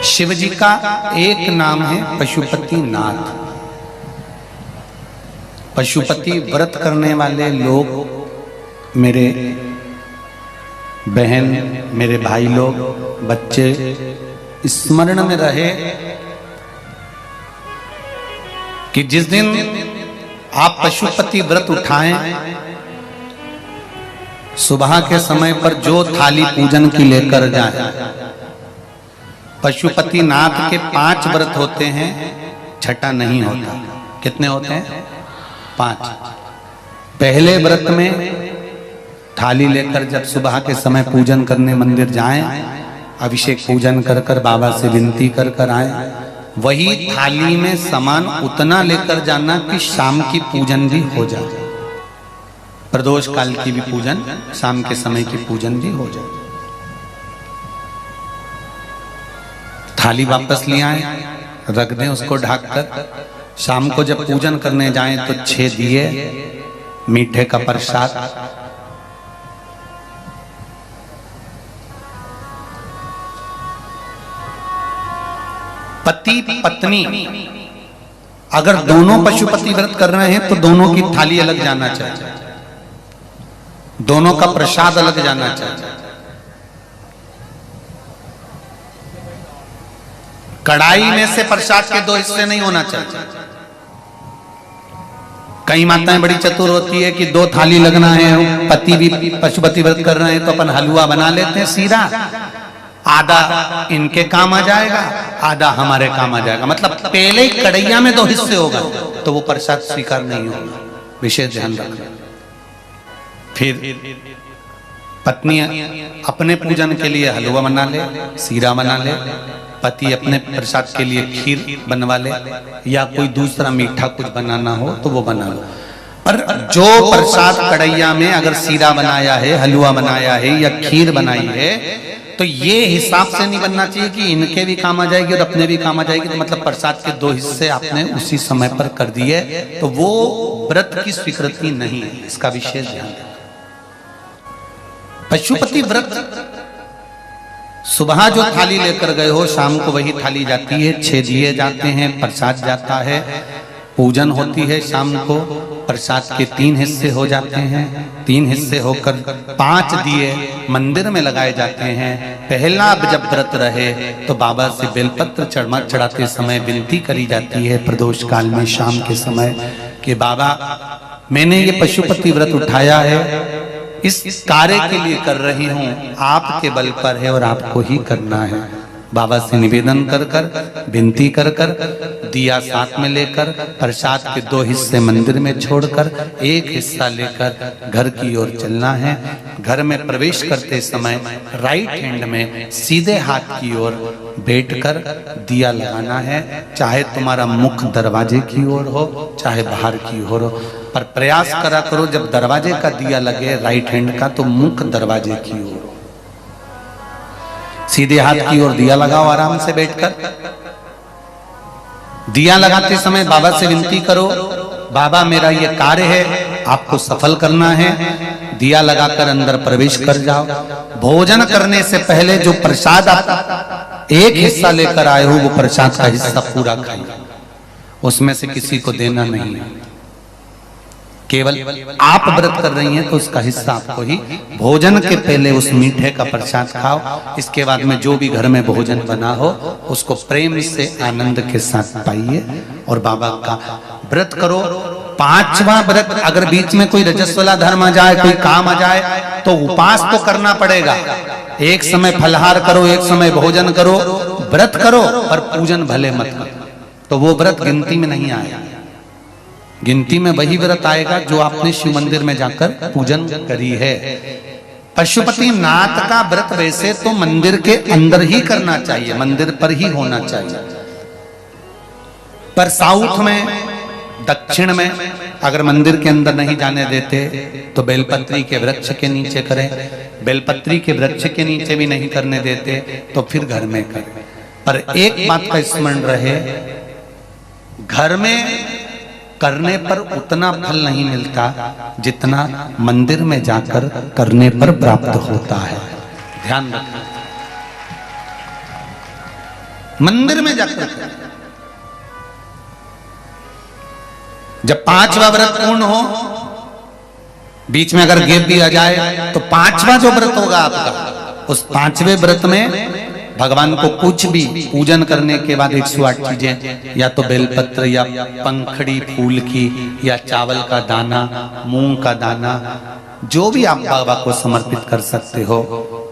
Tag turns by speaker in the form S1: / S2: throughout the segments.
S1: शिव जी का एक नाम है पशुपति नाथ। पशुपति व्रत करने वाले लोग, मेरे बहन, मेरे भाई लोग, बच्चे स्मरण में रहे कि जिस दिन आप पशुपति व्रत उठाएं, सुबह के समय पर जो थाली पूजन की लेकर जाए। पशुपति नाथ के 5 व्रत होते हैं, छठा नहीं होता। कितने होते हैं? 5। पहले व्रत में थाली लेकर जब सुबह के समय पूजन करने मंदिर जाएं, अभिषेक पूजन कर कर बाबा से विनती कर कर आए, वही थाली में सामान उतना लेकर जाना कि शाम की पूजन भी हो जाए, प्रदोष काल की भी पूजन, शाम के समय की पूजन भी हो जाए। थाली वापस ले आए, रख दें उसको ढककर। शाम को जब पूजन करने जाएं तो 6 दिए, मीठे का प्रसाद, पति पत्नी अगर दोनों पशुपति व्रत कर रहे हैं तो दोनों की थाली अलग जाना चाहिए, दोनों का प्रसाद अलग जाना चाहिए। कढ़ाई में से प्रसाद के 2 हिस्से नहीं होना चाहिए। कई माताएं बड़ी चतुर होती है कि 2 थाली लगना है, पति भी पशुपति व्रत कर रहे हैं तो अपन हलवा बना लेते हैं सीरा, आधा इनके काम आ जाएगा, आधा हमारे काम आ जाएगा। मतलब पहले ही कढ़ैया में 2 हिस्से होगा तो वो प्रसाद स्वीकार नहीं होगा। विशेष ध्यान रखना। फिर पत्नी अपने पूजन के लिए हलवा बना ले, सीरा बना ले, पति अपने प्रसाद के लिए खीर बनवा ले, या कोई दूसरा मीठा कुछ बनाना हो तो वो बना लो। पर जो प्रसाद कढ़ैया में अगर सीरा बनाया है, हलवा बनाया है या खीर बनाई है, तो ये हिसाब से नहीं बनना चाहिए कि इनके भी काम आ जाएगी और अपने भी काम आ जाएगी। तो मतलब प्रसाद के 2 हिस्से आपने उसी समय पर कर दिए, तो वो व्रत की स्वीकृति नहीं है। इसका विशेष ध्यान रखना। पशुपति व्रत सुबह जो थाली लेकर गए हो, शाम को वही थाली जाती है, 6 दिए जाते हैं, प्रसाद जाता है, पूजन होती है। शाम को प्रसाद के 3 हिस्से हो जाते हैं, 3 हिस्से होकर 5 दिए मंदिर में लगाए जाते हैं। पहला जब व्रत रहे तो बाबा से बेलपत्र चढ़ाते समय विनती करी जाती है प्रदोष काल में शाम के समय कि बाबा, मैंने ये पशुपति व्रत उठाया है, इस कार्य के लिए कर रही हूं, आपके बल पर है और आपको ही करना है। बाबा से निवेदन कर कर, विनती कर कर, दिया साथ में लेकर, प्रसाद के 2 हिस्से मंदिर में छोड़कर 1 हिस्सा लेकर घर की ओर चलना है। घर में प्रवेश करते समय राइट हैंड में सीधे हाथ की ओर बैठकर दिया लगाना है। चाहे तुम्हारा मुख दरवाजे की ओर हो, चाहे बाहर की ओर हो, पर प्रयास करा करो जब दरवाजे का दिया लगे राइट हैंड का तो मुख दरवाजे की ओर हो। सीधे हाथ की ओर दिया लगाओ आराम से बैठकर। दिया लगाते समय बाबा से विनती करो, बाबा मेरा ये कार्य है, आपको सफल करना है। दिया लगाकर अंदर प्रवेश कर जाओ। भोजन करने से पहले जो प्रसाद आप 1 हिस्सा लेकर आए हो, वो प्रसाद का हिस्सा पूरा खाइए, उसमें से किसी को देना नहीं है। केवल आप व्रत कर रही हैं तो उसका हिस्सा आपको ही। भोजन के पहले उस मीठे का प्रसाद खाओ। इसके बाद में जो भी घर में भोजन बना हो उसको प्रेम से आनंद के साथ पाइए और बाबा का व्रत करो। 5वां व्रत अगर बीच में कोई रजस्वला धर्म आ जाए, कोई काम आ जाए, तो उपास तो करना पड़ेगा। एक समय फलहार करो, एक समय भोजन करो, व्रत करो, पर पूजन भले मत करो। तो वो व्रत गिनती में नहीं आएगा। गिनती में वही व्रत आएगा जो आपने शिव मंदिर में जाकर पूजन करी है। पशुपति नाथ का व्रत वैसे तो मंदिर के अंदर ही करना चाहिए, मंदिर पर ही होना चाहिए। पर साउथ में, दक्षिण में अगर मंदिर के अंदर नहीं जाने देते तो बेलपत्री के वृक्ष के नीचे करें। बेलपत्री के वृक्ष के नीचे भी नहीं करने देते तो फिर घर में करें। पर एक बात का स्मरण रहे, घर में करने पर उतना फल नहीं मिलता जितना मंदिर में जाकर करने पर प्राप्त होता है। ध्यान रखना। मंदिर में जाकर करें। जब 5वां व्रत पूर्ण हो, बीच में अगर गैप भी आ जाए तो 5वां जो व्रत होगा आपका, उस 5वें व्रत में भगवान को कुछ भी पूजन करने के बाद 108 चीजें, या तो बेलपत्र या पंखड़ी फूल की या चावल का दाना, मूंग का दाना, जो भी आप बाबा को समर्पित कर सकते हो,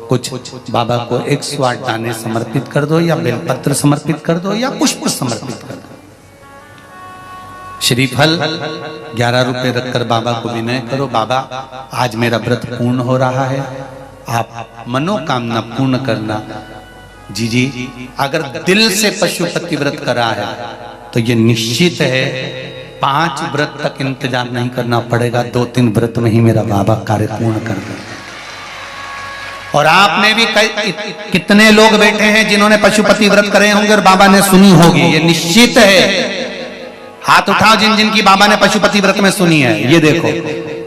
S1: कुछ बाबा को 108 दाने समर्पित कर दो, या बेलपत्र समर्पित कर दो, या पुष्प समर्पित कर दो। श्रीफल 11 रुपए रखकर बाबा को विनय करो, बाबा आज मेरा व्रत पूर्ण हो रहा है, आप मनोकामना पूर्ण करना। जी अगर दिल से पशुपति व्रत करा है तो ये निश्चित है 5 व्रत तक इंतजार नहीं करना पड़ेगा, 2-3 व्रत में ही मेरा बाबा कार्य पूर्ण कर देगा। और आपने भी कितने लोग बैठे हैं जिन्होंने पशुपति व्रत करे होंगे और बाबा ने सुनी होगी, ये निश्चित है। हाथ उठाओ जिन जिन की बाबा ने पशुपति व्रत में सुनी है, ये देखो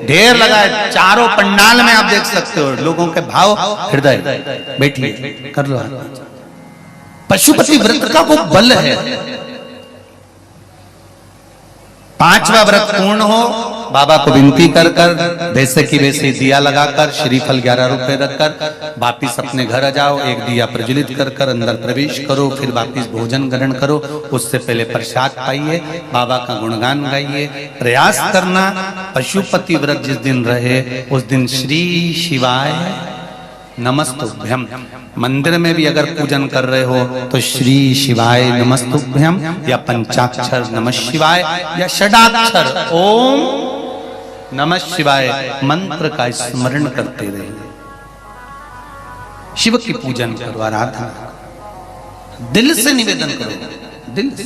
S1: ढेर लगा है, चारों पंडाल में आप देख सकते हो लोगों के भाव हृदय। बैठिए, कर लो। पशुपति व्रत का वो बल है। 5वां व्रत पूर्ण हो, बाबा को विनती कर कर वैसे की वैसे दिया लगाकर, श्रीफल 11 रुपए रखकर वापिस अपने घर आ जाओ। एक दिया प्रज्वलित कर कर अंदर प्रवेश करो, फिर वापिस भोजन ग्रहण करो। उससे पहले प्रसाद पाइए, बाबा का गुणगान गाइए। प्रयास करना पशुपति व्रत जिस दिन रहे उस दिन श्री शिवाय नमस्तुभ्यम। मंदिर में भी अगर पूजन कर रहे हो तो श्री शिवाय नमस्तुभ्यम, या पंचाक्षर नमः शिवाय, या षडाक्षर ओम नमः शिवाय मंत्र का स्मरण करते रहे। शिव की पूजन करो, आराधना दिल से निवेदन करो, दिल से।